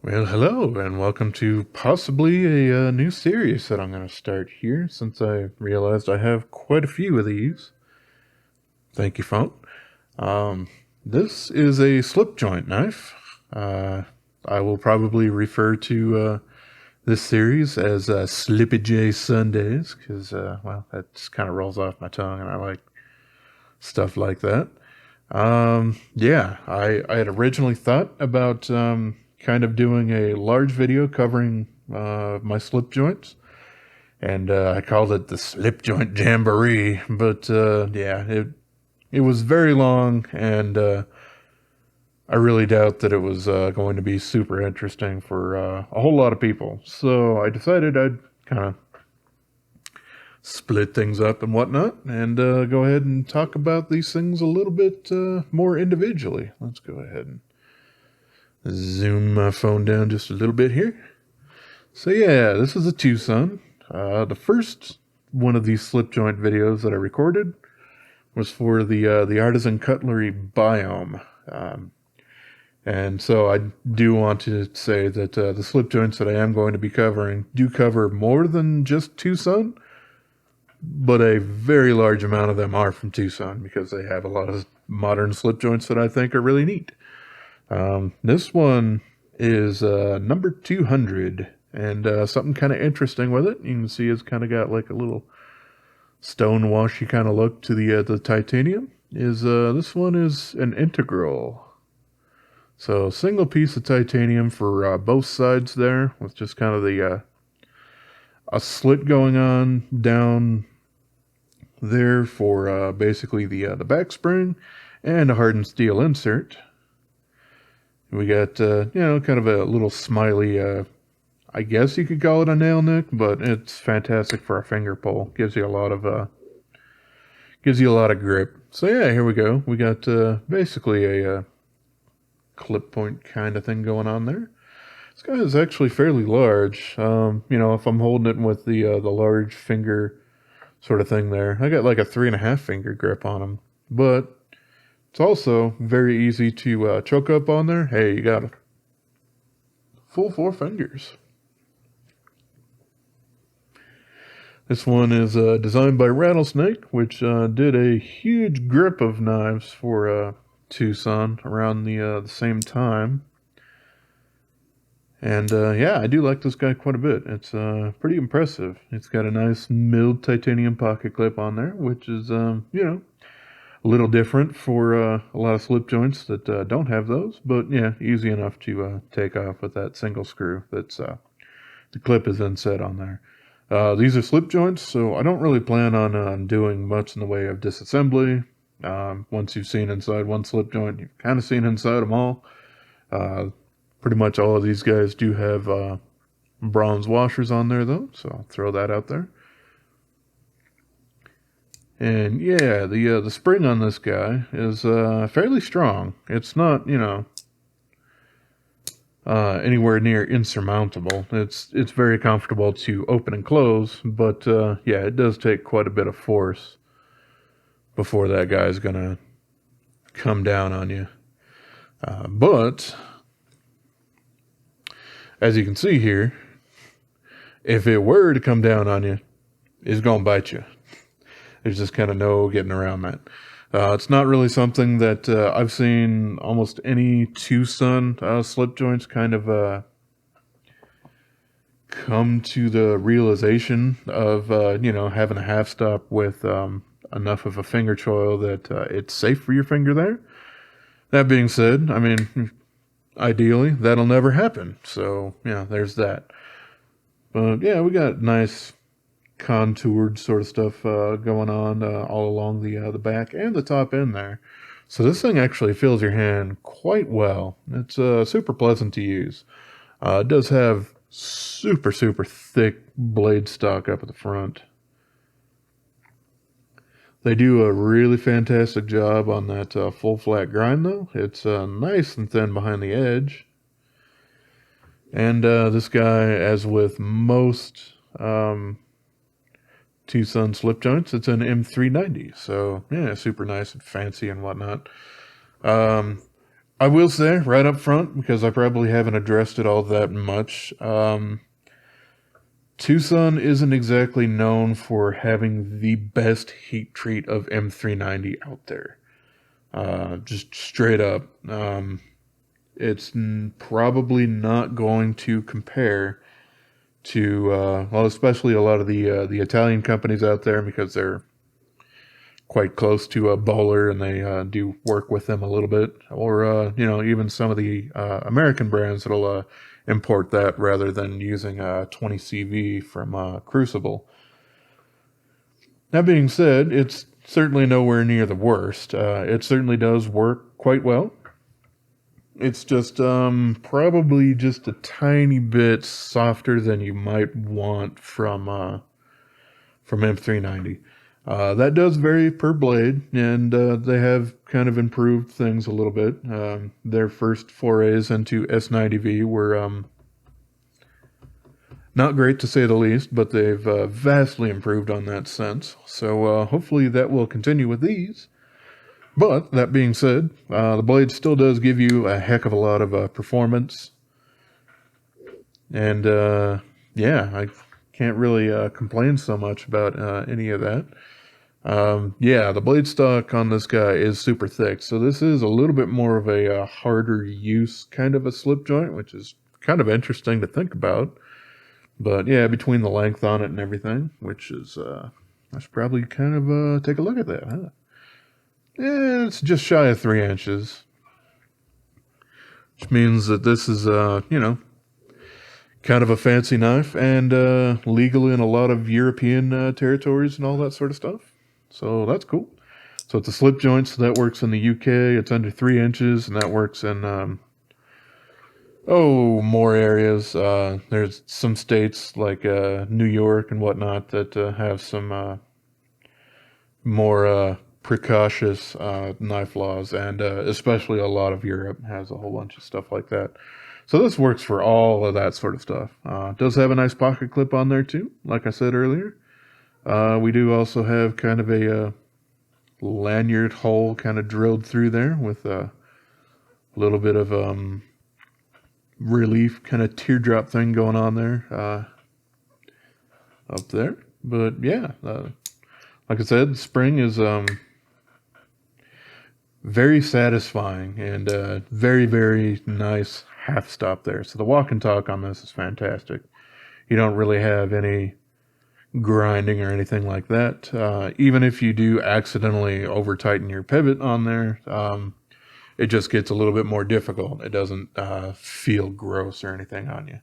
Well, hello, and welcome to possibly a new series that I'm going to start here since I realized I have quite a few of these. Thank you, phone. This is a slip joint knife. I will probably refer to this series as Slippy-J Sundays because, well, that just kind of rolls off my tongue and I like stuff like that. Yeah, I had originally thought about kind of doing a large video covering my slip joints, and I called it the Slip Joint Jamboree. But yeah, it was very long, and I really doubt that it was going to be super interesting for a whole lot of people. So I decided I'd kind of split things up and whatnot, and go ahead and talk about these things a little bit more individually. Let's go ahead and zoom my phone down just a little bit here. So yeah, this is a TwoSun. The first one of these slip joint videos that I recorded was for the artisan cutlery biome. And so I do want to say that the slip joints that I am going to be covering do cover more than just TwoSun, but a very large amount of them are from TwoSun because they have a lot of modern slip joints that I think are really neat. This one is number 200, and something kind of interesting with it. You can see it's kind of got like a little stone washy kind of look to the titanium. This one is an integral. So single piece of titanium for both sides there, with just kind of the a slit going on down there for basically the back spring, and a hardened steel insert. We got kind of a little smiley. I guess you could call it a nail nick, but it's fantastic for a finger pull. Gives you a lot of grip. So yeah, here we go. We got basically a clip point kind of thing going on there. This guy is actually fairly large. If I'm holding it with the large finger sort of thing there, I got like a 3.5 finger grip on him. But it's also very easy to choke up on there. Hey, you got a full 4 fingers. This one is designed by Rattlesnake, which did a huge grip of knives for TwoSun around the same time. And yeah, I do like this guy quite a bit. It's pretty impressive. It's got a nice milled titanium pocket clip on there, which is, a little different for a lot of slip joints that don't have those. But yeah, easy enough to take off with that single screw that's the clip is then set on there. These are slip joints, so I don't really plan on doing much in the way of disassembly. Once you've seen inside one slip joint, you've kind of seen inside them all. Pretty much all of these guys do have bronze washers on there, though, so I'll throw that out there. And yeah, the spring on this guy is fairly strong. It's not, anywhere near insurmountable. It's very comfortable to open and close, but yeah, it does take quite a bit of force before that guy's gonna come down on you. But as you can see here, if it were to come down on you, it's gonna bite you. There's just kind of no getting around that. It's not really something that I've seen almost any TwoSun slip joints kind of come to the realization of, having a half stop with enough of a finger choil that it's safe for your finger there. That being said, I mean, ideally, that'll never happen. So, yeah, there's that. But yeah, we got nice contoured sort of stuff going on all along the back and the top end there. So this thing actually fills your hand quite well. It's super pleasant to use. It does have super thick blade stock up at the front. They do a really fantastic job on that full flat grind though. It's nice and thin behind the edge. And this guy, as with most TwoSun slip joints, it's an M390, so yeah, super nice and fancy and whatnot. I I will say right up front, because I probably haven't addressed it all that much, TwoSun isn't exactly known for having the best heat treat of M390 out there. Just straight up. It's probably not going to compare to, well, especially a lot of the Italian companies out there, because they're quite close to a Bowler and they do work with them a little bit, or even some of the American brands that'll import that rather than using 20CV from Crucible. That being said, it's certainly nowhere near the worst. It certainly does work quite well. It's just probably just a tiny bit softer than you might want from M390. That does vary per blade, and they have kind of improved things a little bit. Their first forays into S90V were not great to say the least, but they've vastly improved on that since. So hopefully that will continue with these. But that being said, the blade still does give you a heck of a lot of performance. And yeah, I can't really complain so much about any of that. Yeah, the blade stock on this guy is super thick. So this is a little bit more of a harder use kind of a slip joint, which is kind of interesting to think about. But yeah, between the length on it and everything, which is, I should probably kind of take a look at that, huh? Yeah, it's just shy of 3 inches. Which means that this is, kind of a fancy knife and legal in a lot of European territories and all that sort of stuff. So that's cool. So it's a slip joint, so that works in the UK. It's under 3 inches, and that works in, more areas. There's some states like New York and whatnot that have some more precautious knife laws, and especially a lot of Europe has a whole bunch of stuff like that. So this works for all of that sort of stuff. It does have a nice pocket clip on there too, like I said earlier. We do also have kind of a lanyard hole kind of drilled through there with a little bit of relief kind of teardrop thing going on there up there. But yeah, like I said, the spring is very satisfying and very, very nice half stop there. So the walk and talk on this is fantastic. You don't really have any grinding or anything like that. Even if you do accidentally over tighten your pivot on there, it just gets a little bit more difficult. It doesn't feel gross or anything on you.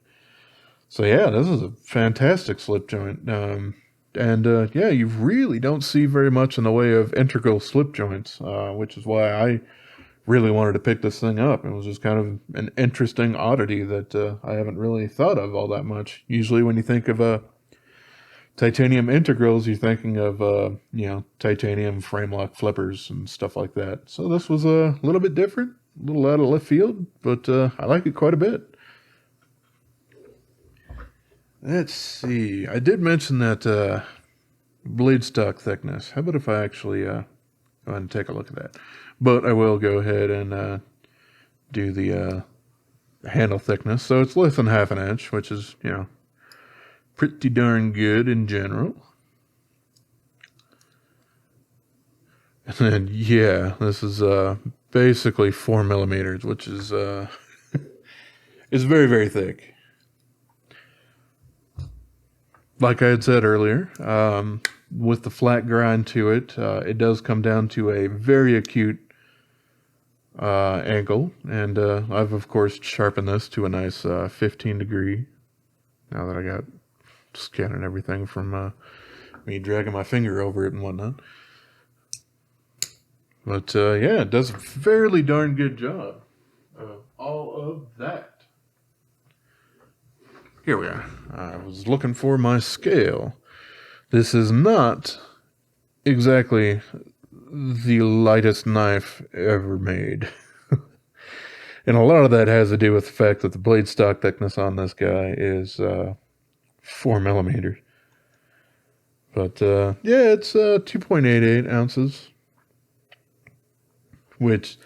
So yeah, this is a fantastic slip joint. Yeah, you really don't see very much in the way of integral slip joints, which is why I really wanted to pick this thing up. It was just kind of an interesting oddity that I haven't really thought of all that much. Usually when you think of titanium integrals, you're thinking of, titanium frame lock flippers and stuff like that. So this was a little bit different, a little out of left field, but I like it quite a bit. Let's see. I did mention that blade stock thickness. How about if I actually go ahead and take a look at that? But I will go ahead and do the handle thickness. So it's less than half an inch, which is, pretty darn good in general. And then, yeah, this is basically 4 millimeters, which is is very, very thick. Like I had said earlier, with the flat grind to it, it does come down to a very acute angle. And I've, of course, sharpened this to a nice 15 degree. Now that I got scanning everything from me dragging my finger over it and whatnot. But yeah, it does a fairly darn good job of all of that. Here we are. I was looking for my scale. This is not exactly the lightest knife ever made. And a lot of that has to do with the fact that the blade stock thickness on this guy is 4 millimeters. But yeah, it's 2.88 ounces. Which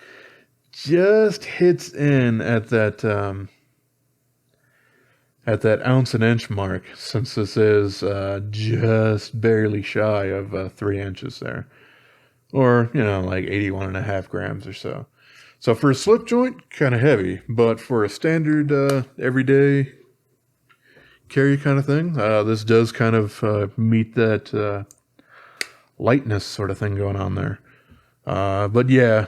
just hits in at that ounce and inch mark, since this is just barely shy of 3 inches there, or like 81.5 grams or so. So for a slip joint, kind of heavy, but for a standard everyday carry kind of thing, this does kind of meet that lightness sort of thing going on there. But yeah,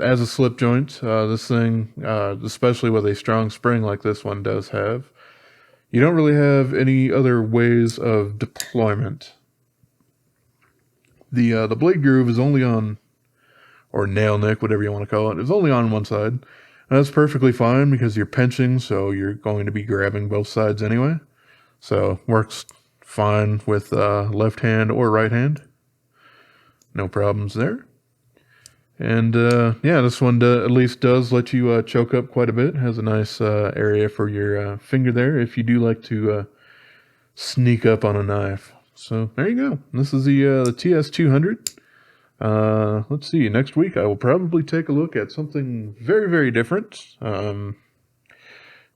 as a slip joint, this thing, especially with a strong spring like this one does have, you don't really have any other ways of deployment. The blade groove is only on, or nail nick, whatever you want to call it, is only on one side. And that's perfectly fine because you're pinching, so you're going to be grabbing both sides anyway. So works fine with left hand or right hand. No problems there. And yeah, this one at least does let you choke up quite a bit. Has a nice area for your finger there if you do like to sneak up on a knife. So there you go. This is the TS200. Let's see. Next week I will probably take a look at something very, very different.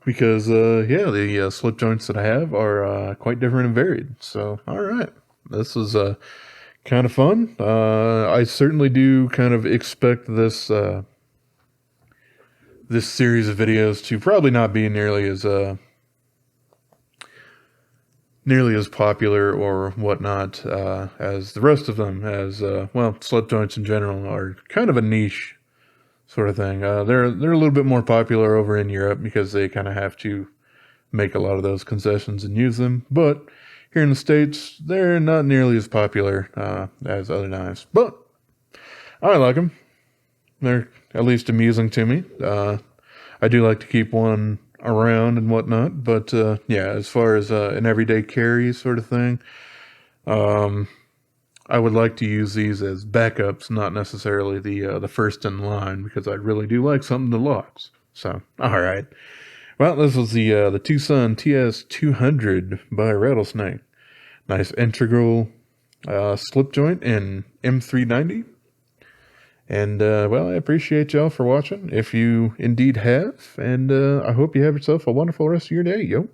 Because yeah, the slip joints that I have are quite different and varied. So all right, this is kind of fun. I certainly do kind of expect this this series of videos to probably not be nearly as popular or whatnot as the rest of them, as well, slip joints in general are kind of a niche sort of thing. They're a little bit more popular over in Europe because they kind of have to make a lot of those concessions and use them, but here in the States, they're not nearly as popular as other knives, but I like them. They're at least amusing to me. I do like to keep one around and whatnot, but yeah, as far as an everyday carry sort of thing, I would like to use these as backups, not necessarily the first in line, because I really do like something that locks. So, all right. Well, this was the TwoSun TS200 by Rattlesnake. Nice integral slip joint in M390. And, well, I appreciate y'all for watching, if you indeed have. And I hope you have yourself a wonderful rest of your day, yo.